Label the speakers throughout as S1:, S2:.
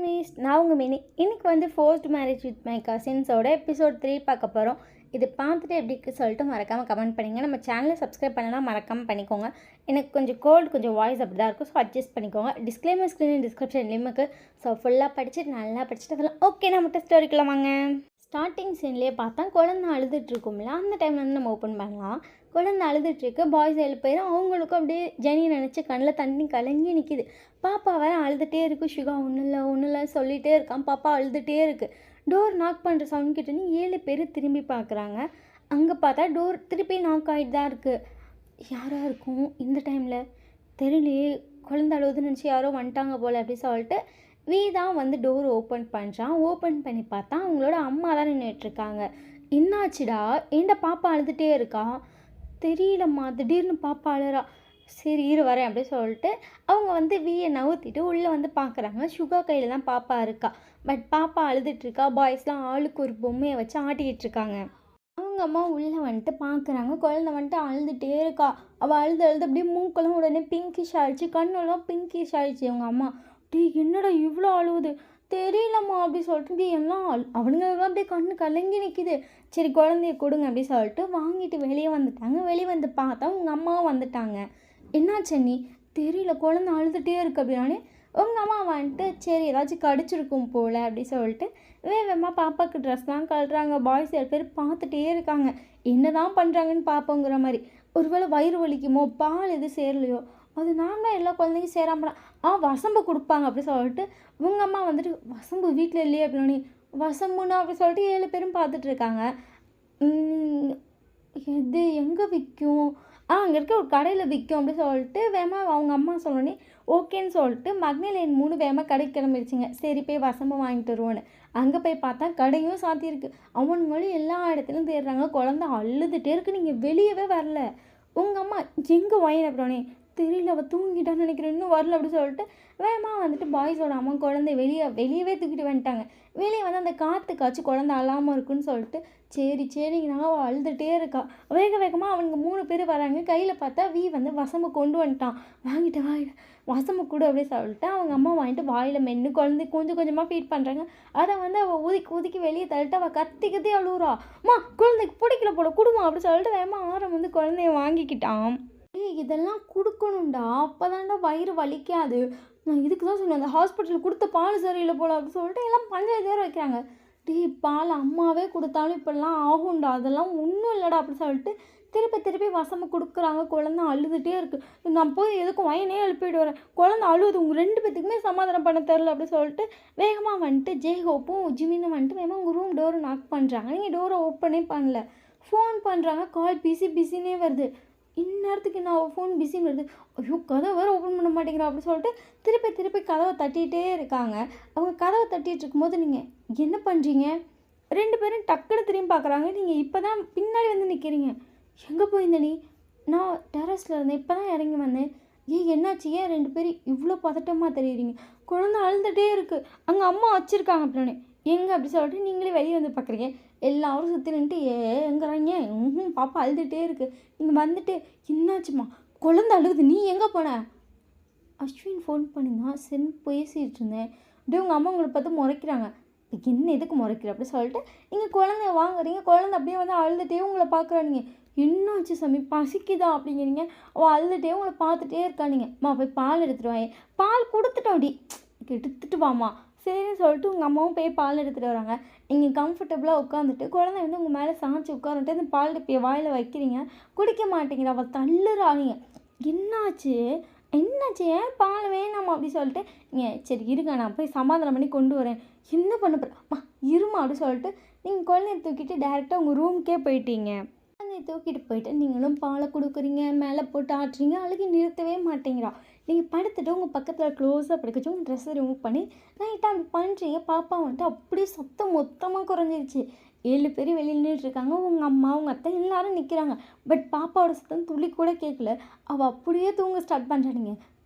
S1: குட்டீஸ், நான் உங்கள் மினி. இன்றைக்கி வந்து ஃபோர்ஸ்ட் மேரேஜ் வித் மை கசின்ஸோட எபிசோட் 3 பார்க்க போகிறோம். இது பார்த்துட்டு எப்படி இருக்குன்னு சொல்லிட்டு மறக்காமல் கமெண்ட் பண்ணிங்க. நம்ம சேனலை சப்ஸ்கிரைப் பண்ணலாம், மறக்காமல் பண்ணிக்கோங்க. எனக்கு கொஞ்சம் கோல்டு, கொஞ்சம் வாய்ஸ் அப்படி தான் இருக்கும், ஸோ அட்ஜஸ்ட் பண்ணிக்கோங்க. டிஸ்க்ளைமர் ஸ்க்ரீன் டிஸ்கிரிப்ஷன் லிம்முக்கு. ஸோ ஃபுல்லாக படிச்சுட்டு நல்லா படிச்சுட்டு அதெல்லாம் ஓகே. நம்ம மட்டும் ஸ்டோரிக்கலாம் வாங்க. ஸ்டார்டிங் சீன்லேயே பார்த்தா குழந்தை அழுதுட்டுருக்கும்ல, அந்த டைமில் வந்து நம்ம ஓப்பன் பண்ணலாம். குழந்தை அழுதுட்டுருக்கு, பாய்ஸ் 7 பேர். அவங்களுக்கும் அப்படியே ஜெனி நினச்சி கண்ணில் தண்ணி கலங்கி நிற்கிது. பாப்பா வேறு அழுதுகிட்டே இருக்குது. சுகா ஒன்றும் இல்லை சொல்லிகிட்டே இருக்கான். பாப்பா அழுதுகிட்டே இருக்குது. டோர் நாக் பண்ணுற சவுண்ட் கிட்டேன்னு 7 பேர் திரும்பி பார்க்குறாங்க. அங்கே பார்த்தா டோர் திருப்பி நாக் ஆகிட்டு தான் இருக்குது. யாராக இருக்கும் இந்த டைமில் தெரியலையே. குழந்தை அழுதுன்னு நினச்சி யாரோ வந்துட்டாங்க போல் அப்படி சொல்லிட்டு தான் வந்து டோர் ஓப்பன் பண்ணுறான். ஓப்பன் பண்ணி பார்த்தா அவங்களோட அம்மா தான் நின்றுட்டுருக்காங்க. என்னாச்சுடா, ஏன்டா பாப்பா அழுதுகிட்டே இருக்கா? தெரியலம்மா, திடீர்னு பாப்பா அழுறா. சரி இரு வரேன் அப்படி சொல்லிட்டு அவங்க வந்து வீயை நவுத்திட்டு உள்ளே வந்து பார்க்குறாங்க. சுகா கையில் தான் பாப்பா இருக்கா. பட் பாப்பா அழுதுட்டுருக்கா. பாய்ஸ்லாம் ஆளுக்கு ஒரு பொம்மையை வச்சு ஆட்டிக்கிட்டு இருக்காங்க. அவங்க அம்மா உள்ளே வந்துட்டு பார்க்குறாங்க. குழந்தை வந்துட்டு அழுதுகிட்டே இருக்கா. அவள் அழுது அப்படியே மூக்கெல்லாம் உடனே பிங்கிஷ் ஆகிடுச்சு, கண்ணெல்லாம் பிங்கிஷ் ஆகிடுச்சு. அவங்க அம்மா என்னடா இவ்வளோ அழுவுது? தெரியலம்மா அப்படி சொல்லிட்டு எல்லாம் அவனுங்கெல்லாம் அப்படியே கண்ணு கலங்கி நிற்கிது. சரி குழந்தைய கொடுங்க அப்படி சொல்லிட்டு வாங்கிட்டு வெளியே வந்துட்டாங்க. வெளியே வந்து பார்த்தா உங்கள் அம்மாவும் வந்துட்டாங்க. என்னாச்சு நீ? தெரியல, குழந்தை அழுதுகிட்டே இருக்கு அப்படின்னானே. உங்கள் அம்மா வந்துட்டு சரி ஏதாச்சும் கடிச்சிருக்கும் போல் அப்படி சொல்லிட்டு வேகமாக பாப்பாவுக்கு ட்ரெஸ்லாம் கழுறாங்க. பாய்ஸ் 7 பேர் பார்த்துட்டே இருக்காங்க. என்ன தான் பண்ணுறாங்கன்னு பார்ப்போங்கிற மாதிரி. ஒருவேளை வயிறு வலிக்குமோ, பால் எது சேரலையோ, அது நாங்கள் எல்லா குழந்தைக்கும் சேராமலாம் வசம்பு கொடுப்பாங்க அப்படி சொல்லிட்டு உங்கள் அம்மா வந்துட்டு வசம்பு வீட்டில் இல்லையே அப்படின்னு வசம்புன்னா அப்படி சொல்லிட்டு 7 பேரும் பார்த்துட்டு இருக்காங்க. எது எங்கே விற்கும்? அங்கே இருக்க ஒரு கடையில் விற்கும் அப்படி சொல்லிட்டு வேகமாக அவங்க அம்மா சொன்னோன்னே ஓகேன்னு சொல்லிட்டு மக்னிலேன் 3 வேகமாக கடைக்கு கிளம்பிடுச்சிங்க. சரி போய் வசம்பு வாங்கிட்டு வருவோன்னு. அங்கே போய் பார்த்தா கடையும் சாத்தியிருக்கு. அவனுங்களும் எல்லா இடத்துலையும் தேடுறாங்க. குழந்தை அழுதுகிட்டே இருக்கு. நீங்கள் வெளியவே வரல. உங்கள் அம்மா எங்கே வாங்கின அப்படின்னே தெரியல, அவள் தூங்கிட்டான்னு நினைக்கிறேன், இன்னும் வரல அப்படி சொல்லிட்டு வேகமாக வந்துட்டு பாய்ஸோட அம்மா குழந்தை வெளியவே தூக்கிட்டு வந்துட்டாங்க. வெளியே வந்து அந்த காற்றுக்காச்சு குழந்தை அழாமல் இருக்குன்னு சொல்லிட்டு சரிங்கண்ணா அவள் அழுதுகிட்டே இருக்கா. வேகமாக அவனுங்க 3 பேர் வராங்க. கையில் பார்த்தா வந்து வசம்பு கொண்டு வந்துட்டான். வாங்கிட்டு வசம்பு கொடு அப்படின்னு சொல்லிட்டு அவங்க அம்மா வாங்கிட்டு வாயில் மென்று குழந்தை கொஞ்சம் கொஞ்சமாக ஃபீட் பண்ணுறாங்க. அதை வந்து அவள் ஊதிக்கி வெளியே தள்ளிட்டு அவள் கத்தி அழுவுறா. அம்மா குழந்தைக்கு பிடிக்கல போல, கொடுமா அப்படி சொல்லிட்டு வேகமாக ஆரம் வந்து குழந்தைய வாங்கிக்கிட்டான். இதெல்லாம் கொடுக்கணும்டா, அப்போ தான்டா வயிறு வலிக்காது. நான் இதுக்கு தான் சொன்னேன், அந்த ஹாஸ்பிட்டலில் கொடுத்த பால் சரியில்லை போல அப்படின்னு சொல்லிட்டு எல்லாம் பஞ்சாயத்து வேறு வைக்கிறாங்க. பால் அம்மாவே கொடுத்தாலும் இப்படிலாம் ஆகும்டா, அதெல்லாம் ஒன்றும் இல்லைடா அப்படின்னு சொல்லிட்டு திருப்பி வசம்பு கொடுக்குறாங்க. குழந்தை அழுதுகிட்டே இருக்குது. நான் போய் எதுக்கும் வயனே எழுப்பிட்டு வரேன். குழந்தை அழுது, உங்கள் 2 பேத்துக்குமே சமாதானம் பண்ண தெரில அப்படின்னு சொல்லிட்டு வேகமாக வந்துட்டு ஜெய்ஹோப்பும் ஜிமினும் வந்துட்டு வேகமாக உங்கள் ரூம் டோரை நாக் பண்ணுறாங்க. நீங்கள் டோரை ஓப்பனே பண்ணல. ஃபோன் பண்ணுறாங்க, கால் பிஸினே வருது. இந்நேரத்துக்கு நான் ஃபோன் பிஸின்னு வருது. ஐயோ கதவை வேறு ஓப்பன் பண்ண மாட்டேங்கிறா அப்படின்னு சொல்லிட்டு திருப்பி கதவை தட்டிகிட்டே இருக்காங்க. அவங்க கதவை தட்டிகிட்டு இருக்கும்போது நீங்கள் என்ன பண்ணுறீங்க? 2 பேரும் டக்குன்னு திரும்பி பார்க்குறாங்க. நீங்கள் இப்போ தான் பின்னாடி வந்து நிற்கிறீங்க. எங்கே போயிருந்த நீ? நான் டெரஸில் இருந்தேன், இப்போ தான் இறங்கி வந்தேன். என்னாச்சு? ஏன் 2 பேரும் இவ்வளோ பதட்டமாக தெரியுறீங்க? குழந்தை அழுதுகிட்டே இருக்குது, அங்கே அம்மா வச்சுருக்காங்க அப்படின்னு. எங்கே அப்படி சொல்லிட்டு நீங்களே வெளியே வந்து பார்க்குறீங்க. எல்லாரும் சுற்றி நின்றுட்டு எங்கிறாங்க. பாப்பா அழுதுகிட்டே இருக்குது. நீங்கள் வந்துட்டு என்னாச்சுமா? குழந்தை அழுகுது, நீ எங்கே போன? அஸ்வின் ஃபோன் பண்ணியிருந்தான், சரி பேசிகிட்டு இருந்தேன். அப்படியே உங்கள் அம்மா உங்களை பார்த்து முறைக்கிறாங்க. என்ன எதுக்கு முறைக்கிற அப்படி சொல்லிட்டு நீங்கள் குழந்தைய வாங்குறீங்க. குழந்தை அப்படியே வந்து அழுதுகிட்டே உங்களை பார்க்குறானுங்க. என்னாச்சு சாமி, பசிக்குதா அப்படிங்கிறீங்க. அவள் அழுதுகிட்டே உங்களை பார்த்துட்டே இருக்கானுங்க. அம்மா போய் பால் எடுத்துகிட்டு வாங்க. பால் கொடுத்துட்டோம், அப்படி எடுத்துகிட்டு வாமா சரின்னு சொல்லிட்டு உங்கள் அம்மாவும் போய் பால் எடுத்துகிட்டு வராங்க. நீங்கள் கம்ஃபர்டபுளாக உட்காந்துட்டு குழந்தை வந்து உங்கள் மேலே சாய்ச்சி உட்காந்துட்டு அந்த பால் டப்பியை வாயில் வைக்கிறீங்க. குடிக்க மாட்டேங்கிற. அவள் தள்ளுறாங்க. என்னாச்சு ஏன் பால் வேணாமா அப்படி சொல்லிட்டு நீங்கள் சரி இருங்க, நான் போய் சமாதானம் பண்ணி கொண்டு வரேன். என்ன பண்ண போகிறேன் இருமா அப்படி சொல்லிட்டு நீங்கள் குழந்தைய தூக்கிட்டு டேரெக்டாக உங்கள் ரூமுக்கே போயிட்டீங்க. குழந்தைய தூக்கிட்டு போயிட்டு நீங்களும் பாலை கொடுக்குறீங்க, மேலே போட்டு ஆட்டுறீங்க. அழுகி நிறுத்தவே மாட்டேங்கிறா. நீங்கள் படுத்துட்டு உங்கள் பக்கத்தில் க்ளோஸாக படுக்கச்சு உங்கள் ட்ரெஸ்ஸை ரிமூவ் பண்ணி நைட்டாக அப்படி பண்ணுறீங்க. பாப்பா வந்துட்டு அப்படியே சத்தம் மொத்தமாக குறைஞ்சிருச்சு. 7 பேர் வெளியில் நின்றுட்டுருக்காங்க. உங்கள் அம்மா உங்கள் அத்தை எல்லோரும் நிற்கிறாங்க. பட் பாப்பாவோட சத்தம் துளி கூட கேட்கல. அவள் அப்படியே தூங்க ஸ்டார்ட் பண்ணுறானுங்க.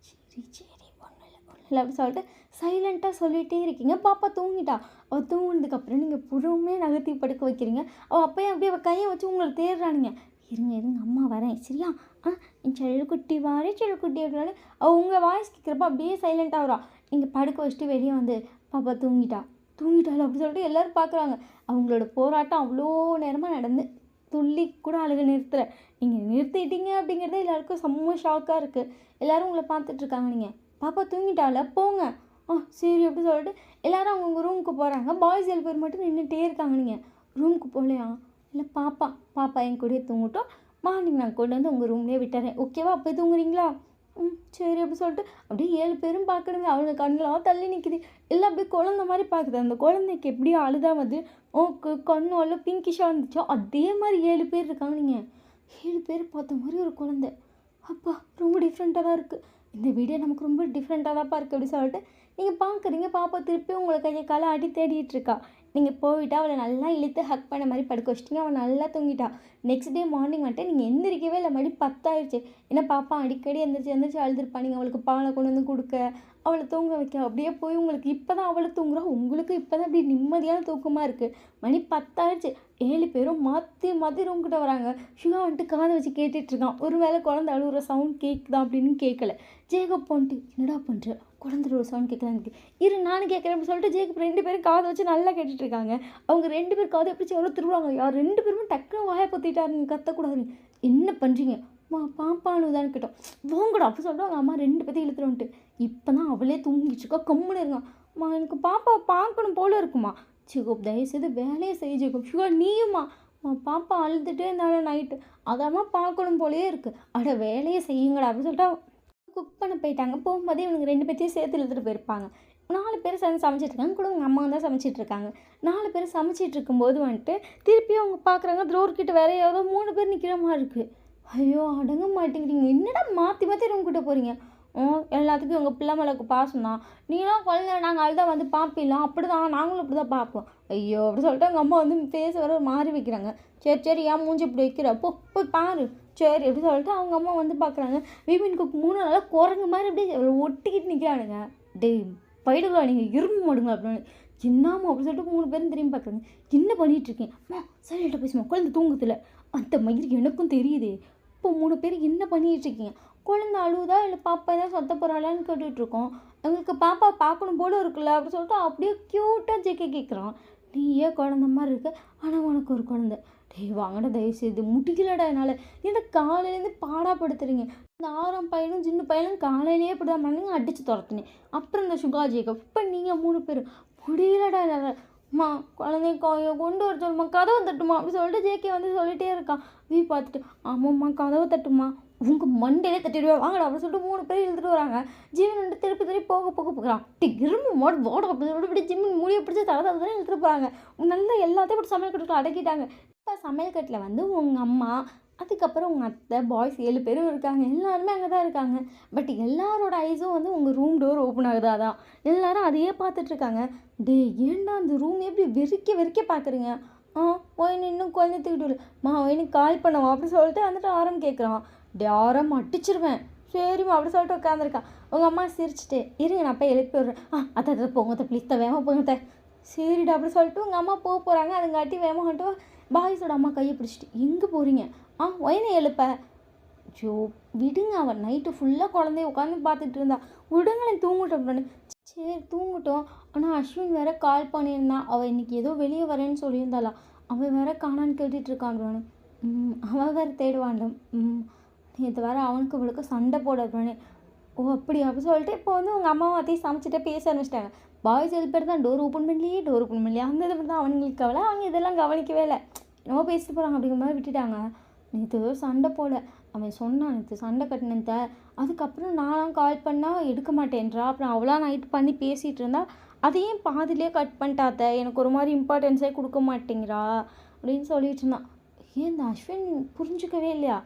S1: சரி ஒன்றும் இல்லை அப்படி சொல்லிட்டு சைலண்ட்டாக சொல்லிகிட்டே இருக்கீங்க. பாப்பா தூங்கிட்டா. அவள் தூங்கினதுக்கப்புறம் நீங்கள் புறமே நகர்த்தி படுக்க வைக்கிறீங்க. அவள் அப்போயே அப்படியே அவள் கையை வச்சு உங்களை தேடுறானுங்க. இருங்க அம்மா வரேன் சரியா? என் செல்லுக்குட்டி வாரே செல்லுக்குட்டி அப்படின்னாலே அவள் உங்கள் வாய்ஸ் கேட்குறப்ப அப்படியே சைலண்ட்டாக வரா. இங்கே படுக்க வச்சுட்டு வெளியே வந்து பாப்பா தூங்கிட்டாள் அப்படி சொல்லிட்டு எல்லோரும் பார்க்குறாங்க. அவங்களோட போராட்டம் அவ்வளோ நேரமாக நடந்து துள்ளி கூட அழுக நிறுத்தலை. நீங்கள் நிறுத்திட்டீங்க அப்படிங்கிறதே எல்லாருக்கும் செம்ம ஷாக்காக இருக்குது. எல்லோரும் உங்களை பார்த்துட்ருக்காங்க. நீங்கள் பாப்பா தூங்கிட்டால போங்க. சரி அப்படி சொல்லிட்டு எல்லோரும் அவங்கவுங்க ரூமுக்கு போகிறாங்க. பாய்ஸ் 7 பேர் மட்டும் நின்றுட்டே இருக்காங்க. நீங்கள் ரூமுக்கு போகலையா? இல்லை பாப்பா என் கூடயே தூங்கட்டும், மார்னிங் நான் கொண்டு வந்து உங்கள் ரூம்லேயே விட்டுறேன், ஓகேவா? அப்போ தூங்குறீங்களா? சரி அப்படி சொல்லிட்டு அப்படியே 7 பேரும் பார்க்கணுங்க. அவங்க கண்ணெலாம் தள்ளி நிற்கிது. எல்லாம் அப்படியே குழந்த மாதிரி பார்க்குது. அந்த குழந்தைக்கு எப்படியோ அழுதா வந்து கண்ணெல்லாம் பிங்கிஷாக இருந்துச்சோ அதே மாதிரி 7 பேர் இருக்காங்க. நீங்கள் 7 பேர் பார்த்த மாதிரி ஒரு குழந்தை. அப்பா ரொம்ப டிஃப்ரெண்ட்டாக தான் இருக்குது. இந்த வீடியோ நமக்கு ரொம்ப டிஃப்ரெண்ட்டாக தான்ப்பா இருக்குது அப்படி சொல்லிட்டு நீங்கள் பார்க்குறீங்க. பாப்பா திருப்பி உங்களை கையை காலை அடி தேடிட்டு இருக்கா. நீங்கள் போயிட்டு அவளை நல்லா இழுத்து ஹக் பண்ண மாதிரி படுக்க வச்சிட்டிங்க. அவள் நல்லா தூங்கிட்டா. நெக்ஸ்ட் டே மார்னிங் வந்துட்டு நீங்கள் எந்திரிக்கவே இல்லை. மணி 10 ஆயிடுச்சு. ஏன்னா பாப்பா அடிக்கடி எந்திரிச்சு அழுதுருப்பா. நீங்கள் அவளுக்கு பாலை கொண்டு வந்து கொடுக்க, அவளை தூங்க வைக்க, அப்படியே போய் உங்களுக்கு இப்போ தான் அவளை தூங்குறா. உங்களுக்கு இப்போ தான் அப்படி நிம்மதியான தூக்கமாக இருக்குது. மணி 10 ஆயிடுச்சு. 7 பேரும் மாற்றி ரூம்கிட்ட வராங்க. சுகா வந்துட்டு காதை வச்சு கேட்டுட்ருக்கான். ஒரு வேளை குழந்தை அழுகுற சவுண்ட் கேட்குதா அப்படின்னு கேட்கல. ஜேகப் வந்துட்டு என்னடா பண்ணுற, குழந்தையோட ஒரு சவுண்ட் கேட்கலான்னு இரு நானும் கேட்குறேன் அப்படின்னு சொல்லிட்டு ஜேகப் 2 பேரும் காதை வச்சு நல்லா கேட்டுட்ருக்காங்க. அவங்க 2 பேர் காதை எப்படி எவ்வளோ திருவாங்க. யார் 2 பேருமே டக்குன்னு வாயை பொத்திட்டாருங்க. கத்தக்கூடாதுங்க. என்ன பண்ணுறீங்க? பாப்பானுதான்னு கேட்டோம். வாங்கடா அப்படி சொல்லிட்டு அவங்க அம்மா 2 பேர்த்தையும் இழுத்துட்டு வந்துட்டு இப்போ தான் அவளே தூங்கிச்சுக்கா கம்முன்னு இருங்க. எனக்கு பாப்பா பார்க்கணும் போல இருக்குமா. ஜேகப் தயவுசெய்து வேலையை செய்ய ஜேகப். சுகா நீயுமா? பாப்பா அழுதுகிட்டே இருந்தாலும் நைட்டு அதாம்மா பார்க்கணும் போலேயே இருக்குது. அட வேலையை செய்யுங்கடா அப்படின்னு சொல்லிட்டு குக் பண்ண போயிட்டாங்க. போகும்போதே இவங்க 2 பேர்த்தையும் சேர்த்து இழுத்துட்டு போயிருப்பாங்க. 4 பேர் சேர்ந்து சமைச்சிட்ருக்காங்க. கூட உங்கள் அம்மா தான் சமைச்சிட்ருக்காங்க. 4 பேர் சமைச்சிட்டு இருக்கும்போது வந்துட்டு திருப்பி அவங்க பார்க்குறாங்க. ட்ரோர்கிட்ட வேற ஏதோ 3 பேர் நிற்கிற மாதிரி இருக்குது. ஐயோ அடங்க மாட்டேங்கிறீங்க, என்னடா மாற்றி ரூம் கிட்ட போகிறீங்க? எல்லாத்துக்கும் உங்கள் பிள்ளை மேலே பாசம் தான். நீலாம் குழந்தை நாங்கள் அழுதா வந்து பார்ப்பிடலாம், அப்படி தான் நாங்களும் அப்படி தான் பார்ப்போம். ஐயோ அப்படி சொல்லிட்டு அவங்க அம்மா வந்து பேச வர மாறி வைக்கிறாங்க. சரி ஏன் மூஞ்சி இப்படி வைக்கிற, போய் பாரு. சரி அப்படி சொல்லிட்டு அவங்க அம்மா வந்து பார்க்குறாங்க. விபினுக்கு 3 நாளாக குரங்கு மாதிரி அப்படியே ஒட்டிக்கிட்டு நிற்கிறானுங்க. டேய் பயிடுங்களா நீங்கள் இரும்பு மாடுங்க அப்படின்னு என்னாமா அப்படி சொல்லிட்டு 3 பேரும் திரும்பி பார்க்குறாங்க. என்ன பண்ணிகிட்ருக்கேன்? சரிட்ட பேசுமா, குழந்தை தூங்கத்தில் அந்த மயிருக்கு எனக்கும் தெரியுது. இப்போ 3 பேர் என்ன பண்ணிகிட்ருக்கீங்க? குழந்தை அழுவுதா இல்லை பாப்பா ஏதாவது சத்த போகிறாளான்னு கேட்டுட்ருக்கோம். எங்களுக்கு பாப்பா பார்க்கணும் போல இருக்குல்ல அப்படின்னு சொல்லிட்டு அப்படியே க்யூட்டாக ஜெக்கே கேட்குறான். நீ ஏன் குழந்த மாதிரி இருக்க, ஆனால் உனக்கு ஒரு குழந்தை. டேய் வாங்கடா தயவுசெய்து முடிக்கலடா என்னால். இந்த காலையிலேருந்து பாடாப்படுத்துறீங்க. இந்த 6ஆம் பையனும் சின்ன பையனும் காலையிலேயே இப்படி தான் பண்ணீங்க, அடித்து துரத்துனேன். அப்புறம் இந்த சுகா ஜேகப் இப்போ நீங்கள் 3 பேர் முடியலடா என்னால். அம்மா குழந்தைய கொண்டு வர சொல்லுமா, கதவை தட்டுமா அப்படி சொல்லிட்டு ஜேகே வந்து சொல்லிகிட்டே இருக்கான். பார்த்துட்டு ஆமாம்மா கதவை தட்டுமா, உங்கள் மண்டையிலே தட்டிடுவேன் வாங்கடா அப்படின்னு சொல்லிட்டு 3 பேர் இழுத்துட்டு வராங்க. ஜீவன் வந்து திருப்பி போக போகிறான். இரும்பு மாடு வாடா அப்படின்னு சொல்லிட்டு இப்படி ஜிம்மின் முடியை பிடிச்சி தலை இழுத்துட்டு போகிறாங்க. நல்லா எல்லாத்தையும் இப்படி சமையல் கட்டுக்கு அடக்கிட்டாங்க. இப்போ சமையல் கட்டில் வந்து உங்கள் அம்மா, அதுக்கப்புறம் உங்கள் அத்தை, பாய்ஸ் 7 பேரும் இருக்காங்க. எல்லாருமே அங்கே தான் இருக்காங்க. பட் எல்லாரோட ஐஸும் வந்து உங்கள் ரூம் டோர் ஓப்பன் ஆகுதா தான். எல்லோரும் அதையே பார்த்துட்ருக்காங்க. டே ஏன்டா அந்த ரூம் எப்படி வெறிக்க பார்க்குறீங்க? ஒயின் இன்னும் குழந்தை தூக்கிட்டு வரல ஒயினுக்கு கால் பண்ணவா அப்படின்னு சொல்லிட்டு வந்துட்டு ஆரம் கேட்குறான். டே ஆரம் அடிச்சிருவேன். சரிம்மா அப்படி சொல்லிட்டு உட்காந்துருக்கான். உங்கள் அம்மா சிரிச்சிட்டு இருங்க நான் போய் எழுப்பி விடுறேன். அத்தை போங்க ப்ளீஸ் வேகமாக போங்க. சரிடா அப்படி சொல்லிட்டு உங்கள் அம்மா போகிறாங்க. அதுங்காட்டி வேகமாக வந்துட்டு பாய்ஸோட அம்மா கையை பிடிச்சிட்டு எங்கே போகிறீங்க? ஒயினை எழுப்ப. ஜோ விடுங்க, அவன் நைட்டு ஃபுல்லாக குழந்தைய உட்காந்து பார்த்துட்டு இருந்தா. விடுங்களேன் தூங்கட்டும். சரி தூங்கட்டும். ஆனால் அஸ்வின் வேற கால் பண்ணியிருந்தான். அவள் இன்றைக்கி ஏதோ வெளியே வரேன்னு சொல்லியிருந்தாளா. அவன் வேற காணான்னு கேட்டுட்ருக்கான். அவன் வேறு தேடுவான்டும். நேற்று வேறு அவனுக்கு இவளுக்கு சண்டை போடுறேன். அப்படி அப்படி சொல்லிட்டு இப்போ வந்து உங்கள் அம்மாவும் அத்தையும் சமைச்சிட்டே பேச ஆரம்பிச்சிட்டாங்க. பாய்ஸ் 7 பேர் தான் டோர் ஓப்பன் பண்ணலையே அந்த இதை தான் அவங்களுக்கு கவலை. அவங்க இதெல்லாம் கவனிக்கவே இல்லை. என்னமோ பேசிட்டு போகிறாங்க அப்படிங்கிற மாதிரி விட்டுட்டாங்க. நேற்று சண்டை போல அவன் சொன்னான். நேற்று சண்டை கட்டினத்த. அதுக்கப்புறம் நானும் கால் பண்ணால் எடுக்க மாட்டேன்றா. அப்புறம் அவளா நைட்டு பண்ணி பேசிகிட்டு இருந்தா. அதையும் பாதிலே கட் பண்ணிட்டாத்த. எனக்கு ஒரு மாதிரி இம்பார்ட்டன்ஸே கொடுக்க மாட்டேங்கிறா அப்படின்னு சொல்லிட்டு இருந்தான். ஏன் இந்த அஸ்வின் புரிஞ்சிக்கவே இல்லையா?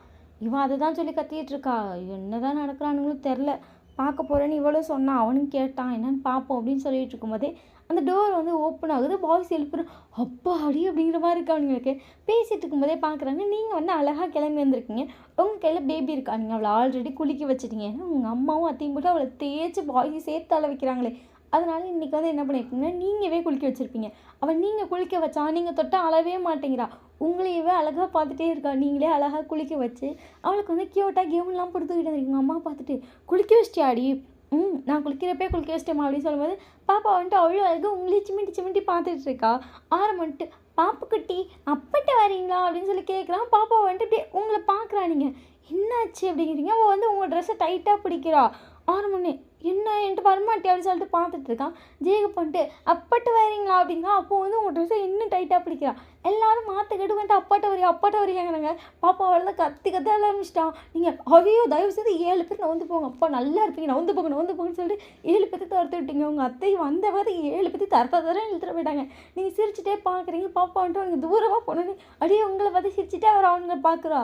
S1: இவன் அதை தான் சொல்லி கத்திகிட்டு இருக்கா. என்ன தான் நடக்கிறானுங்களும் தெரில. பார்க்க போகிறேன்னு இவளும் சொன்னான். அவனும் கேட்டான் என்னன்னு பார்ப்போம் அப்படின்னு சொல்லிட்டு இருக்கும்போதே அந்த டோர் வந்து ஓப்பன் ஆகுது. பாய்ஸ் எழுப்புறோம். அப்பா அடி அப்படிங்கிற மாதிரி இருக்கா. அவங்களுக்கு பேசிகிட்டு இருக்கும்போதே பார்க்குறாங்க. நீங்கள் வந்து அழகாக கிளம்பி வந்திருக்கீங்க. உங்கள் கையில் பேபி இருக்கா. நீங்கள் அவளை ஆல்ரெடி குளிக்க வச்சுட்டீங்க. ஏன்னா உங்கள் அம்மாவும் அத்தையும் போட்டு அவளை தேய்ச்சி பாய்ஸ் சேர்த்து அழ வைக்கிறாங்களே. அதனால இன்றைக்கி வந்து என்ன பண்ணியிருக்கீங்கன்னா நீங்கவே குளிக்க வச்சுருப்பீங்க. அவள் நீங்கள் குளிக்க வச்சா நீங்கள் தொட்டால் அழவே மாட்டேங்கிறா. உங்களையவே அழகாக பார்த்துட்டே இருக்கா. நீங்களே அழகாக குளிக்க வச்சு அவளுக்கு வந்து க்யூட்டாக கேம்லாம் போட்டு தூக்கிட்டு வந்துருக்கீங்க. அம்மா பார்த்துட்டு குளிக்க வச்சிட்டியாடி நான் குளிக்கிறப்பயே குளிக்க வச்சிட்டேம்மா அப்படின்னு சொல்லும்போது, பாப்பா வந்துட்டு அவ்வளோ அழகா உங்களே சிமிட்டி சிமிட்டி பார்த்துட்டு இருக்கா. ஆரம் வந்துட்டு, "பாப்புக்குட்டி அப்பட்ட வரீங்களா?" அப்படின்னு சொல்லி கேட்குறான். பாப்பா வந்துட்டு அப்படியே உங்கள பார்க்குறா நீங்க. "என்னாச்சு?" அப்படிங்கிறீங்க. அவள் வந்து உங்கள் ட்ரெஸ்ஸை டைட்டாக பிடிக்கிறா. ஆரம்பமே, "என்ன என்கிட்ட வரமாட்டியா?" அப்படின்னு சொல்லிட்டு பார்த்துட்டு இருக்கான். ஜேகப் வந்துட்டு, "அப்பட்ட வரீங்களா?" அப்படிங்கிறா. அப்போ வந்து உங்கள் ட்ரெஸ்ஸை இன்னும் டைட்டாக பிடிக்கிறா. எல்லாரும் மாற்றுக்கிட்டு வந்துட்டு அப்பாட்ட வரியாங்கிறாங்க. பாப்பா அவ்வளோ கத்தி கத்த ஆரம்பிச்சிட்டான். நீங்கள் ஐயோ தயவு செய்து 7 பேர் நவுந்து போங்க, அப்பா நல்லா இருப்பீங்க, நவுந்து போங்க நவுந்து போங்கன்னு சொல்லிட்டு 7 பேர்த்த துரத்தி விட்டீங்க. உங்கள் அத்தை வந்த மாதிரி 7 பேர்த்தையும் தரன்னு இழுத்துட்டு போயிட்டாங்க. நீங்கள் சிரிச்சுட்டே பார்க்குறீங்க. பாப்பா வந்துட்டு அவங்க தூரமாக போனோன்னே அப்படியே உங்களை பார்த்து சிரிச்சுட்டே அவர் அவங்கள பார்க்குறா.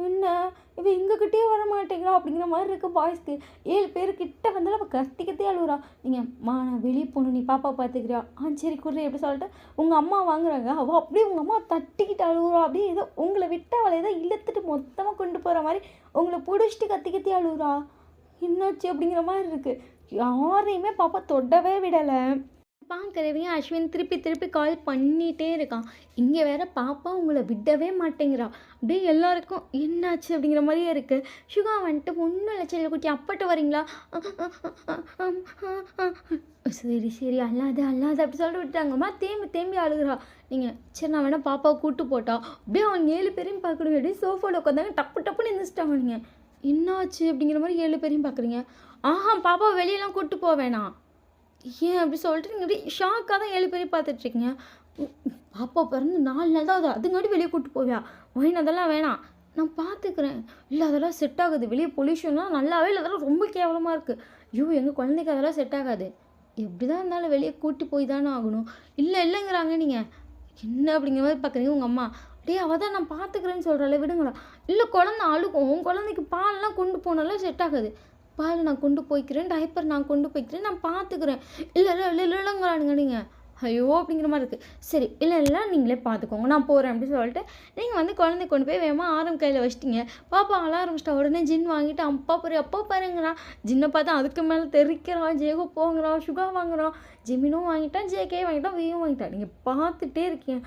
S1: என்ன இவ எங்ககிட்டயே வர மாட்டேங்கிறா அப்படிங்கிற மாதிரி இருக்குது பாய்ஸ்க்கு. 7 பேர் கிட்ட வந்தாலும் அவள் கத்தி அழுகுறா. நீங்கள் நான் வெளியே போகணும், நீ பாப்பா பார்த்துக்கிறியா? சரி குர்ரி எப்படி சொல்லிட்டு உங்கள் அம்மா வாங்குறாங்க. அவள் அப்படியே உங்கள் அம்மா தட்டிக்கிட்டு அழுகுறா. அப்படியே ஏதோ உங்களை விட்டு அவளை ஏதோ இழுத்துட்டு மொத்தமாக கொண்டு போகிற மாதிரி உங்களை பிடிச்சிட்டு கத்தி அழுகுறா. என்னாச்சு அப்படிங்கிற மாதிரி இருக்குது. யாரையுமே பாப்பா தொடவே விடலை. பார்க்குறவங்க அஸ்வின் திருப்பி கால் பண்ணிகிட்டே இருக்கான். இங்கே வேற பாப்பா உங்களை விடவே மாட்டேங்கிறா. அப்படியே எல்லாருக்கும் என்னாச்சு அப்படிங்கிற மாதிரியே இருக்குது. சுகா வந்துட்டு ஒன்றும் இல்லை செல்லக்குட்டி அப்பட்ட வரீங்களா? சரி அல்லாத அப்படி சொல்லிட்டு விட்டாங்கம்மா. தேம்பி அழுகுறா. நீங்கள் சரி நான் வேணால் பாப்பாவை கூப்பிட்டு போட்டா. அப்படியே அவங்க 7 பேரையும் பார்க்குறீங்க. அப்படியே சோஃபாவில் உட்காந்தாங்க. டப்புன்னு எழுந்திரிச்சிட்டாங்க. நீங்கள் என்னாச்சு அப்படிங்கிற மாதிரி 7 பேரையும் பார்க்குறீங்க. பாப்பாவை வெளியெல்லாம் கூப்பிட்டு போக வேணாம். ஏன் அப்படி சொல்லிட்டு நீங்கள் அப்படியே ஷாக்காக தான் 7 பேரையும் பார்த்துட்ருக்கீங்க. பாப்பா பிறந்து 4 நாள் தான் அதுங்காட்டி வெளியே கூப்பிட்டு போவியா? ஒயின் அதெல்லாம் வேணாம், நான் பார்த்துக்கிறேன். இல்லை அதெல்லாம் செட் ஆகுது. வெளியே பொல்யூஷன்லாம் நல்லாவே இல்லை, அதெல்லாம் ரொம்ப கேவலமாக இருக்குது. ஐயோ எங்கள் குழந்தைக்கு அதெல்லாம் செட் ஆகாது. எப்படி தான் இருந்தாலும் வெளியே கூட்டி போய் தானே ஆகணும். இல்லைங்கிறாங்க. நீங்கள் என்ன அப்படிங்கிற மாதிரி பார்க்குறீங்க. உங்கள் அம்மா அப்படியே அவள் தான் நான் பார்த்துக்கிறேன்னு சொல்கிறாள், விடுங்களா? இல்லை குழந்தை அழுகும், உன் குழந்தைக்கு பால்லாம் கொண்டு போனாலும் செட் ஆகாது. பால் நான் கொண்டு போய்க்கிறேன், டைப்பர் நான் கொண்டு போய்க்கிறேன், நான் பார்த்துக்கிறேன். இல்லைங்கிறானுங்க. நீங்கள் ஐயோ அப்படிங்கிற மாதிரி இருக்குது. சரி இல்லை நீங்களே பார்த்துக்கோங்க, நான் போகிறேன் அப்படின்னு சொல்லிட்டு நீங்கள் வந்து குழந்தை கொண்டு போய் வேகமாக ஆரம் கையில் வச்சிட்டிங்க. பாப்பா அழ ஆரம்பிச்சிட்டா. உடனே ஜின் வாங்கிட்டு அப்பா பாருங்கிறான். ஜின்னை பார்த்தா அதுக்கு மேலே தெரிக்கிறான். ஜேகோ போங்கிறான். சுகா வாங்குறான். ஜிமினும் வாங்கிட்டான். ஜேகே வாங்கிட்டான். வியும் வாங்கிட்டான். நீங்கள் பார்த்துட்டே இருக்கீங்க.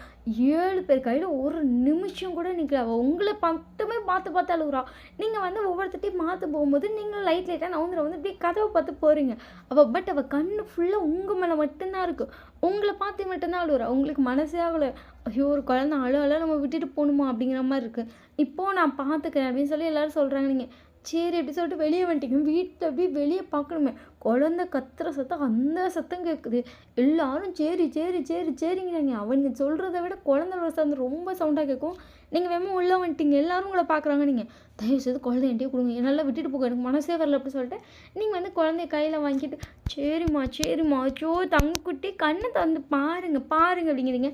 S1: 7 பேர் கையில் ஒரு நிமிஷம் கூட நிற்கல. அவள் உங்களை மட்டுமே பார்த்து அழுகுறா. நீங்கள் வந்து ஒவ்வொருத்தையும் மாற்ற போகும்போது நீங்களும் லைட்டாக நவுந்துட வந்து இப்படி கதவை பார்த்து போகிறீங்க. அவள் கண்ணு ஃபுல்லாக உங்கள் மேலே மட்டும்தான் இருக்குது. உங்களை பார்த்து மட்டும்தான் அழுகுறா. உங்களுக்கு மனசே ஆகலை. ஐயோ ஒரு குழந்தை அழ நம்ம விட்டுட்டு போகணுமா அப்படிங்கிற மாதிரி இருக்குது. இப்போது நான் பார்த்துக்கிறேன் அப்படின்னு சொல்லி எல்லோரும் சொல்கிறாங்க. நீங்கள் சரி எப்படி சொல்லிட்டு வெளியே வந்துட்டீங்க. வீட்டில் அப்படியே வெளியே பார்க்கணுமே, குழந்தை கத்துற சத்தம் அந்த சத்தம் கேட்குது. எல்லாரும் சரிங்கிறாங்க. அவங்க சொல்கிறத விட குழந்தையோட சத்தம் ரொம்ப சவுண்டாக கேட்கும். நீங்கள் வேகமாக உள்ளே வந்துட்டீங்க. எல்லோரும் உங்களை பார்க்குறாங்க. நீங்கள் தயவுசெய்து குழந்தை என்கிட்டயே கொடுங்க, என்னால் விட்டுட்டு போக எனக்கு மனசே வரல அப்படி சொல்லிட்டு நீங்கள் வந்து குழந்தைய கையில் வாங்கிட்டு சரிம்மா அச்சோ தங்கக்குட்டி கண்ணை தந்து பாருங்க அப்படிங்கிறீங்க.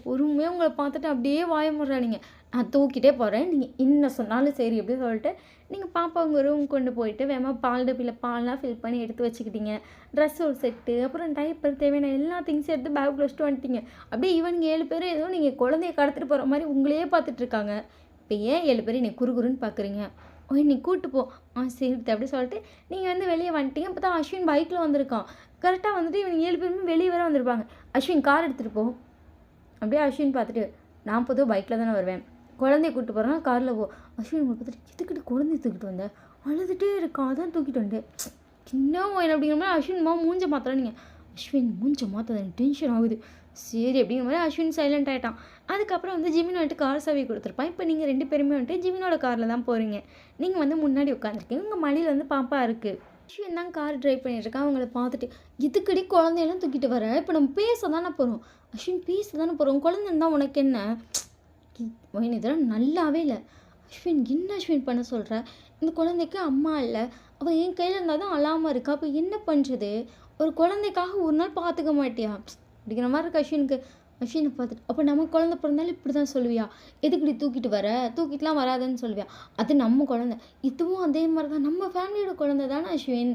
S1: பொறுமையாக உங்களை பார்த்துட்டு அப்படியே வாய நீங்கள் நான் தூக்கிட்டே போகிறேன், நீங்கள் இன்னும் சொன்னாலும் சரி அப்படின்னு சொல்லிட்டு நீங்கள் பாப்பா உங்கள் ரூம் கொண்டு போயிட்டு வேகமாக பால் டப்பியில் பால்லாம் ஃபில் பண்ணி எடுத்து வச்சுக்கிட்டீங்க. ட்ரெஸ் ஒரு செட்டு, அப்புறம் டைப்பர் தேவையான எல்லா திங்ஸும் எடுத்து பேக் வச்சுட்டு வந்துட்டீங்க. அப்படியே இவனுங்க 7 பேரும் ஏதோ நீங்கள் குழந்தைய கடத்திட்டு போகிற மாதிரி உங்களையே பார்த்துட்ருக்காங்க. இப்போ ஏன் 7 பேரும் நீ குறுகுறுன்னு பார்க்குறீங்க? நீ கூப்பிட்டு போ. சரி அப்படி சொல்லிட்டு நீங்கள் வந்து வெளியே வந்துட்டீங்க. அப்போ தான் அஸ்வின் பைக்கில் வந்திருக்கான். கரெக்டாக வந்துட்டு இவங்க 7 பேருமே வெளியே வர வந்திருப்பாங்க. அஸ்வின் கார் எடுத்துகிட்டு போ. அப்படியே அஸ்வின் பார்த்துட்டு நான் பொதுவாக பைக்கில் தானே வருவேன், குழந்தைய கூப்பிட்டு போகிறேன்னா காரில் போ. அஸ்வின் உங்களை பார்த்துட்டு எதுக்கிட்டு குழந்தைய தூக்கிட்டு வந்தேன், அழுதுகிட்டே இருக்கான் அதான் தூக்கிட்டு வந்தேன். இன்னும் என்ன அப்படிங்கிற மாதிரி அஸ்வின்மா மூஞ்ச மாத்திரம். நீங்கள் அஸ்வின் மூஞ்ச மாற்றாத எனக்கு டென்ஷன் ஆகுது. சரி அப்படிங்கிற மாதிரி அஸ்வின் சைலண்ட் ஆகிட்டான். அதுக்கப்புறம் வந்து ஜிமின் வந்துட்டு கார் சாவி கொடுத்துருப்பான். இப்போ நீங்கள் 2 பேருமே வந்துட்டு ஜிமினோட காரில் தான் போகிறீங்க. நீங்கள் வந்து முன்னாடி உட்காந்துருக்கீங்க. உங்கள் மடியில் வந்து பாப்பா இருக்குது. அஸ்வின் தான் கார் ட்ரைவ் பண்ணிட்டுருக்கான். அவங்கள பார்த்துட்டு இதுக்கடி குழந்தையெல்லாம் தூக்கிட்டு வர, இப்போ நம்ம பேச தானே போகிறோம். அஸ்வின் பேச தானே போகிறோம், குழந்தைன்னு தான் உனக்கு என்ன? இதெல்லாம் நல்லாவே இல்லை. அஸ்வின் என்ன அஸ்வின் பண்ண சொல்கிற? இந்த குழந்தைக்கு அம்மா இல்லை, அவள் என் கையில் இருந்தால் தான் அழாமல் இருக்கா. அப்போ என்ன பண்ணுறது? ஒரு குழந்தைக்காக ஒரு நாள் பார்த்துக்க மாட்டியா அப்படிங்கிற மாதிரி இருக்கு அஸ்வினுக்கு. அஸ்வினை பார்த்துட்டு அப்போ நம்ம குழந்தை பிறந்தாலும் இப்படி தான் சொல்லுவியா? எதுக்குடி தூக்கிட்டு வர, தூக்கிட்டுலாம் வராதுன்னு சொல்லுவியா? அது நம்ம குழந்தை, இதுவும் அதே மாதிரி தான் நம்ம ஃபேமிலியோட குழந்தை தானே அஸ்வின்.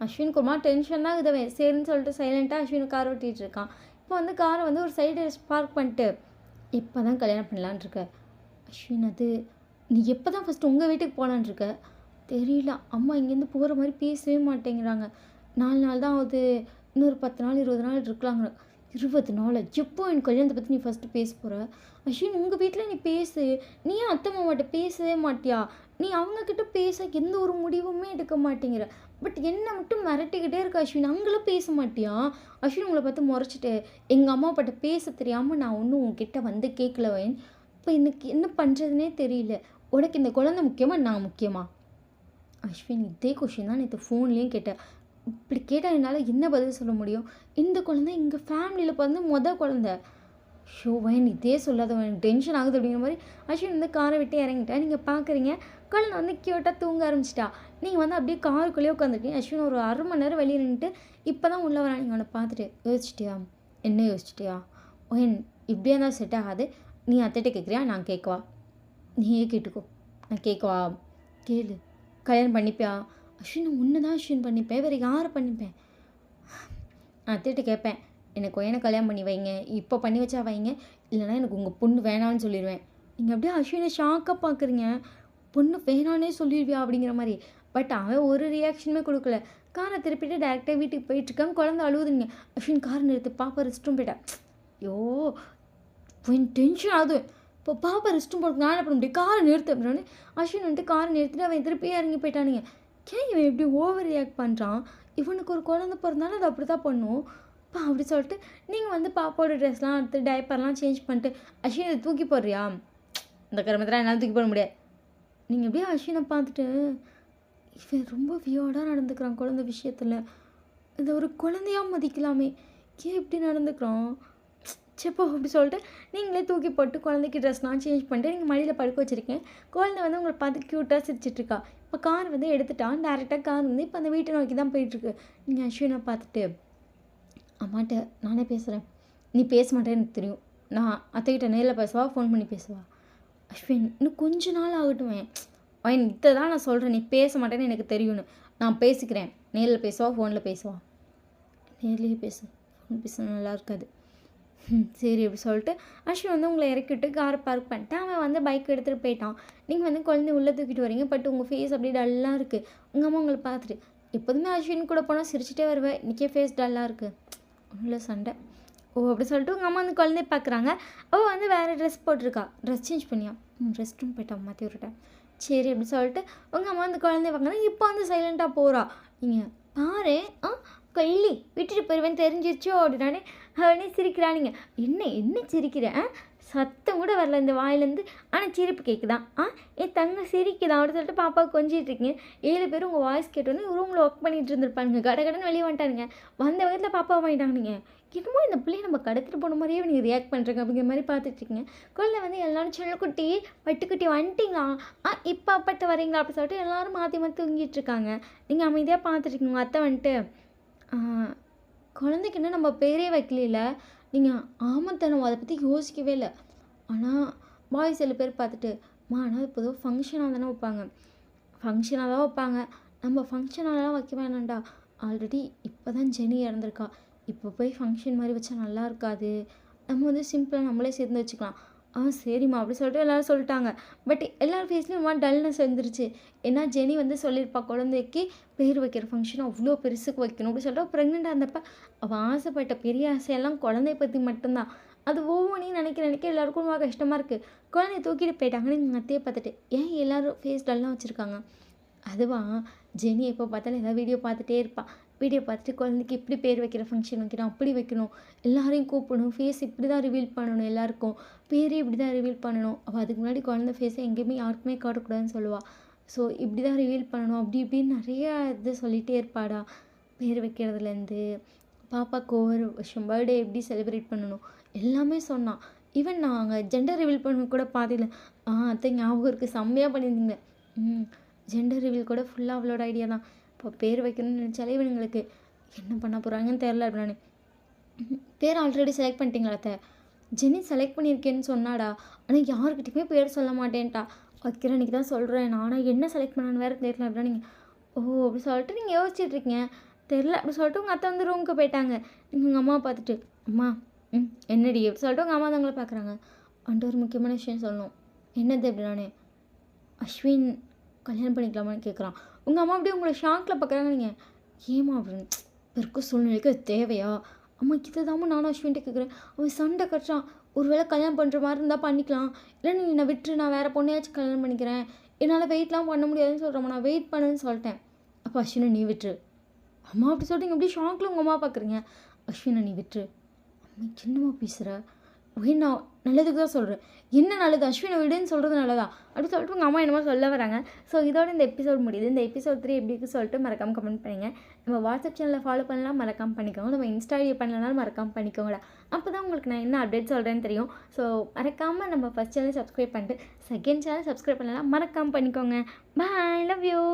S1: அஸ்வினுக்கு ஒரு மாதிரி டென்ஷன் தான் இதுவே. சரின்னு சொல்லிட்டு சைலண்ட்டாக அஸ்வின் கார் ஓட்டிகிட்டு இருக்கான். இப்போ வந்து காரை வந்து ஒரு சைடு பார்க் பண்ணிட்டு எப்போ தான் கல்யாணம் பண்ணலான் இருக்க அஸ்வின்? அது நீ எப்போ தான் ஃபஸ்ட்டு உங்கள் வீட்டுக்கு போகலான் இருக்க? தெரியல, அம்மா இங்கேருந்து போகிற மாதிரி பேசவே மாட்டேங்கிறாங்க. 4 நாள் தான் ஆகுது, இன்னொரு 10 நாள் 20 நாள் இருக்கலாங்க. 20 நாளா? எப்போ என் கல்யாணத்த பத்தி நீ ஃபர்ஸ்ட்டு பேச போற? அஸ்வின் உங்க வீட்ல நீ பேசு. நீ ஏன் அத்தை மாமாட்ட பேசவே மாட்டியா? நீ அவங்க கிட்ட பேச எந்த ஒரு முடிவுமே எடுக்க மாட்டேங்கிற. பட் என்ன மட்டும் மிரட்டிக்கிட்டே இருக்க அஸ்வின். அங்கலாம் பேச மாட்டியா? அஸ்வின் உங்கள பார்த்து மொறச்சுட்டு, எங்க அம்மா அப்பாட்ட பேச தெரியாம நான் ஒண்ணும் உன்கிட்ட வந்து கேட்கல வயன். இப்ப எனக்கு என்ன பண்றதுன்னே தெரியல. உனக்கு இந்த குழந்தை முக்கியமா? நான் முக்கியமா? அஸ்வின் இதே கொஷின் தான் நேத்து ஃபோன்லயும் கேட்டேன். இப்படி கேட்டா என்னால என்ன பதில் சொல்ல முடியும்? இந்த குழந்தை எங்க ஃபேமிலில பொறந்த குழந்தை. ஷோ வயன் இதே சொல்லாத வயன் டென்ஷன் ஆகுது அப்படிங்கிற மாதிரி அஸ்வின் வந்து காரை விட்டு இறங்கிட்டேன். நீங்கள் பார்க்குறீங்க குழந்தை வந்து க்யூட்டாக தூங்க ஆரம்பிச்சிட்டா. நீங்கள் வந்து அப்படியே காருக்குள்ளேயே உட்காந்துருக்கீங்க. அஸ்வின் ஒரு 1/2 மணி நேரம் வெளியே நின்றுட்டு இப்போ தான் உள்ளே வரேன். நீங்கள் அவனை பார்த்துட்டு யோசிச்சிட்டியா? என்ன யோசிச்சிட்டியா? வயன் இப்படியே தான் செட் ஆகாது. நீ அத்தைகிட்ட கேட்குறியா? நான் கேட்கவா? நீயே கேட்டுக்கோ. நான் கேட்கவா? கேளு. கல்யாணம் பண்ணிப்பியா? அஸ்வின் ஒன்று தான் அஸ்வின் பண்ணிப்பேன். வேறு யாரை பண்ணிப்பேன்? நான் அத்தைகிட்ட கேட்பேன். எனக்கு பையனை கல்யாணம் பண்ணி வைங்க. இப்போ பண்ணி வச்சா வைங்க. இல்லைனா எனக்கு உங்கள் பொண்ணு வேணான்னு சொல்லிடுவேன். நீங்கள் அப்படியே அஸ்வினை ஷாக்காக பார்க்குறீங்க. பொண்ணு வேணான்னே சொல்லிடுவியா அப்படிங்கிற மாதிரி. பட் அவன் ஒரு ரியாக்ஷனுமே கொடுக்கல. காரை திருப்பிட்டு டேரெக்டாக வீட்டுக்கு போயிட்டுருக்கான். குழந்தை அழுவுதுங்க. அஸ்வின் கார் நிறுத்து. பாப்பா ரெஸ்ட் ரூம் போயிட்டா. ஐயோ கொஞ்சம் டென்ஷன் ஆகுது. இப்போ பாப்பா ரெஸ்ட் ரூம் போட்டு நான் என்ன பண்ண முடியும்? காரை நிறுத்து அப்படின்னு அஸ்வின் வந்துட்டு காரை நிறுத்திட்டு அவன் திருப்பியே இறங்கி போயிட்டானுங்க. ஏன் இவன் இப்படி ஓவர் ரியாக்ட் பண்ணுறான்? இவனுக்கு ஒரு குழந்தை பிறந்தாலும் அது அப்படி தான் பண்ணும். அப்பா அப்படி சொல்லிட்டு நீங்கள் வந்து பாப்பாவோட ட்ரெஸ்லாம் எடுத்து டைப்பர்லாம் சேஞ்ச் பண்ணிட்டு அஸ்வின் இதை தூக்கி போடுறியா? இந்த கருமத்தில் என்னால் தூக்கி போட முடியாது. நீங்கள் எப்படியே அஸ்வினை பார்த்துட்டு இவன் ரொம்ப வியோடாக நடந்துக்கிறான் குழந்தை விஷயத்தில். இந்த ஒரு குழந்தையாக மதிக்கலாமே, ஏன் இப்படி நடந்துக்கிறான்? செப்போ அப்படி சொல்லிட்டு நீங்களே தூக்கி போட்டு குழந்தைக்கு ட்ரெஸ்லாம் சேஞ்ச் பண்ணிட்டு நீங்கள் மடியில் படுக்க வச்சுருக்கேன். குழந்தை வந்து உங்களை பார்த்து க்யூட்டாக சிரிச்சிட்ருக்கா. இப்போ கார் வந்து எடுத்துட்டான். டேரெக்டாக கார் வந்து இப்போ அந்த வீட்டை நோக்கி தான் போயிட்டுருக்கு. நீங்கள் அஸ்வினை பார்த்துட்டு அம்மாட்ட நானே பேசுகிறேன். நீ பேச மாட்டேன்னு எனக்கு தெரியும். நான் அத்தைக்கிட்ட நேரில் பேசுவா? ஃபோன் பண்ணி பேசுவா? அஸ்வின் இன்னும் கொஞ்ச நாள் ஆகட்டும் வயன் இதை தான் நான் சொல்கிறேன். நீ பேச மாட்டேன்னு எனக்கு தெரியும்னு. நான் பேசிக்கிறேன். நேரில் பேசுவா? ஃபோனில் பேசுவா? நேர்லேயே பேசு. ஃபோன் பேச நல்லா இருக்காது. சரி அப்படி சொல்லிட்டு அஸ்வின் வந்து உங்களை இறக்கிவிட்டு காரை பார்க் பண்ணிட்டு அவன் வந்து பைக் எடுத்துகிட்டு போயிட்டான். நீங்கள் வந்து குழந்தைய உள்ளே தூக்கிட்டு வரீங்க. பட் உங்கள் ஃபேஸ் அப்படியே டல்லாக இருக்குது. உங்கள் அம்மா உங்களை பார்த்துட்டு எப்போதுமே அஸ்வின் கூட போனால் சிரிச்சிட்டே வருவேன். இன்றைக்கே ஃபேஸ் டல்லாக இருக்குது. ஒன்றும் சண்டை. ஓ அப்படி சொல்லிட்டு உங்கள் அம்மா வந்து குழந்தைய பார்க்குறாங்க. அவள் வந்து வேறு ட்ரெஸ் போட்டிருக்கா. ட்ரெஸ் சேஞ்ச் பண்ணியா? ரெஸ்ட் ரூம் போயிட்டான். மாற்றி விட்டுட்டேன். சரி அப்படி சொல்லிட்டு உங்கள் அம்மா வந்து குழந்தைய பார்க்குறாங்க. இப்போ வந்து சைலண்ட்டாக போகிறா. நீங்கள் பாரு கள்ளி விட்டுட்டு போயிடுவேன் தெரிஞ்சிருச்சோ அப்படின்னானே அவனே சிரிக்கிறானுங்க. என்ன என்ன சிரிக்கிறேன்? சத்தம் கூட வரல இந்த வாயிலேருந்து. ஆனால் சிரிப்பு கேட்குதான். என் தங்க சிரிக்குதான் அப்படின்னு சொல்லிட்டு பாப்பாவுக்கு கொஞ்சிட்டு இருக்கீங்க. 7 பேரும் உங்கள் வாய்ஸ் கேட்டோன்னே ரூமில் ஒர்க் பண்ணிகிட்டு இருந்திருப்பானுங்க. கடகடன்னு வெளியே வந்துட்டானுங்க. வந்த வகத்தில் பாப்பாவை வாங்கிட்டானுங்க. என்னமோ இந்த பிள்ளையை நம்ம கடத்திட்டு போன மாதிரியே நீங்கள் ரியாக்ட் பண்ணுறீங்க அப்படிங்கிற மாதிரி பார்த்துட்ருக்கீங்க. குழந்தை வந்து எல்லாரும் செல்லக்குட்டி பட்டுக்குட்டி வந்துட்டிங்களா? இப்போ அப்பாட்ட வரீங்களா அப்படின்னு சொல்லிட்டு எல்லோரும் மாற்றி மாற்றி தூங்கிட்டு இருக்காங்க. நீங்கள் அமைதியாக பார்த்துட்ருக்கீங்க. உங்கள் அத்தை வந்துட்டு குழந்தைக்கு என்ன நம்ம பேரே வைக்கல. நீங்கள் ஆமத்தனம் அதை பற்றி யோசிக்கவே இல்லை. ஆனால் பாய்ஸ் 7 பேர் பார்த்துட்டு ஆனால் இப்போதோ ஃபங்க்ஷனாக தானே வைப்பாங்க. ஃபங்க்ஷனாக தான் வைப்பாங்க. நம்ம ஃபங்க்ஷனாலாம் வைக்க வேணாண்டா. ஆல்ரெடி இப்போ தான் ஜெனி இறந்துருக்கா. இப்போ போய் ஃபங்க்ஷன் மாதிரி வச்சா நல்லா இருக்காது. நம்ம வந்து சிம்பிளாக நம்மளே சேர்ந்து வச்சுக்கலாம். சரிம்மா அப்படி சொல்லிட்டு எல்லோரும் சொல்லிட்டாங்க. பட் எல்லார் ஃபேஸ்லேயும் ஒரு டல்னஸ் வந்துருச்சு. ஏன்னா ஜெனி வந்து சொல்லியிருப்பா குழந்தைக்கு பேர் வைக்கிற ஃபங்க்ஷன் அவ்வளோ பெருசுக்கு வைக்கணும் அப்படி சொல்லிட்டு ப்ரெக்னெண்ட்டாக இருந்தப்போ அவள் ஆசைப்பட்ட பெரிய ஆசையெல்லாம் குழந்தைய பற்றி மட்டும்தான். அது ஒவ்வொன்றையும் நினைக்க எல்லாருக்கும் ரொம்ப கஷ்டமாக இருக்குது. குழந்தைய தூக்கிட்டு போயிட்டாங்கன்னு எங்கள் அத்தையை பார்த்துட்டு ஏன் எல்லோரும் ஃபேஸ் டல்லாம் வச்சுருக்காங்க? அதுவா ஜெனி எப்போ பார்த்தாலும் ஏதாவது வீடியோ பார்த்துட்டே இருப்பாள். வீடியோ பார்த்துட்டு குழந்தைக்கு இப்படி பேர் வைக்கிற ஃபங்க்ஷன் வைக்கணும், அப்படி வைக்கணும், எல்லாரையும் கூப்பிடணும், ஃபேஸ் இப்படி தான் ரிவீல் பண்ணணும், எல்லாருக்கும் பேரே இப்படி தான் ரிவீல் பண்ணணும். அவள் அதுக்கு முன்னாடி குழந்தை ஃபேஸை எங்கேயுமே யாருக்குமே காட்டக்கூடாதுன்னு சொல்லுவாள். ஸோ இப்படி தான் ரிவீல் பண்ணணும் அப்படி இப்படின்னு நிறையா இது சொல்லிகிட்டே இருப்பாடா. பேர் வைக்கிறதுலேருந்து பாப்பாவுக்கு ஒவ்வொரு வருஷம் பர்த்டே எப்படி செலிப்ரேட் பண்ணணும் எல்லாமே சொன்னான். ஈவன் நாங்கள் ஜெண்டர் ரிவீல் பண்ண கூட பாதியில் அத்தை ஞாபகம் இருக்குது செம்மையாக பண்ணியிருந்தீங்க. ஜெண்டர் ரிவீல் கூட ஃபுல்லாக அவளோட ஐடியா தான். இப்போ பேர் வைக்கணும்னு நினச்சாலே இவனுங்களுக்கு என்ன பண்ண போகிறாங்கன்னு தெரில. அப்படின்னு பேர் ஆல்ரெடி செலக்ட் பண்ணிட்டீங்களா அத்தை? ஜெனி செலக்ட் பண்ணியிருக்கேன்னு சொன்னாடா. ஆனால் யாருக்கிட்டையுமே பேர் சொல்ல மாட்டேன்ட்டா. வைக்கிற அன்றைக்கி தான் சொல்கிறேன். ஆனால் என்ன செலக்ட் பண்ணான்னு வேறு தெரியல. அப்படின்னா நீங்கள் அப்படி சொல்லிட்டு நீங்கள் யோசிச்சுட்ருக்கீங்க. தெரில அப்படி சொல்லிட்டு உங்கள் அத்தை வந்து ரூமுக்கு போயிட்டாங்க. நீங்கள் உங்கள் அம்மா பார்த்துட்டு அம்மா என்னடி அப்படி சொல்லிட்டு உங்கள் அம்மா தாங்களை பார்க்குறாங்க. வந்துட்டு ஒரு முக்கியமான விஷயம் சொல்லணும். என்னது அப்படின்னானே அஸ்வின் கல்யாணம் பண்ணிக்கலாமான்னு கேட்குறான். உங்கள் அம்மா அப்படியே உங்களை ஷாக்கில் பார்க்குறாங்க. நீங்கள் ஏமா அப்படின்னு பெருக்க சூழ்நிலைக்கு அது தேவையா? அம்மா இதை தாம்மா நானும் அஸ்வின்கிட்ட கேட்குறேன். அவன் சண்டை கட்டுறான். ஒரு வேளை கல்யாணம் பண்ணுற மாதிரி இருந்தால் பண்ணிக்கலாம், இல்லை நீ என்னை விட்டுரு, நான் வேறு பொண்ணையாச்சும் கல்யாணம் பண்ணிக்கிறேன், என்னால் வெயிட்லாம் பண்ண முடியாதுன்னு சொல்கிறேம்மா, நான் வெயிட் பண்ணுன்னு சொல்லிட்டேன். அப்போ அஸ்வினை நீ விட்டுரு. அம்மா அப்படி சொல்லிட்டு எப்படி ஷாக்கில் உங்கள் அம்மா பார்க்குறீங்க. அஸ்வினை நீ விட்டுரு. அம்மா சின்னம்மா பேசுகிற. ஓகே நான் நல்லதுக்கு தான் சொல்கிறேன். என்ன நல்லது, அஸ்வினை விடுன்னு சொல்கிறது நல்லதா அப்படி சொல்லிட்டு உங்கள் அம்மா என்னமோ சொல்ல வராங்க. ஸோ இதோட இந்த எபிசோட் முடியுது. இந்த எபிசோட் 3 எப்படி இருக்குன்னு சொல்லிட்டு மறக்காமல் கமெண்ட் பண்ணுங்கள். நம்ம வாட்ஸ்அப் சேனலில் ஃபாலோ பண்ணலாம், மறக்காமல் பண்ணிக்கோங்க. நம்ம இன்ஸ்டா ஐடி பண்ணலனாலும் மறக்காமல் பண்ணிக்கோங்களா. அப்போ தான் உங்களுக்கு நான் என்ன அப்டேட் சொல்கிறேன்னு தெரியும். ஸோ மறக்காமல் நம்ம ஃபஸ்ட் சேனல் சப்ஸ்கிரைப் பண்ணிட்டு செகண்ட் சேனல் சப்ஸ்கிரைப் பண்ணலாம், மறக்காமல் பண்ணிக்கோங்க. பாய், லவ் யூ.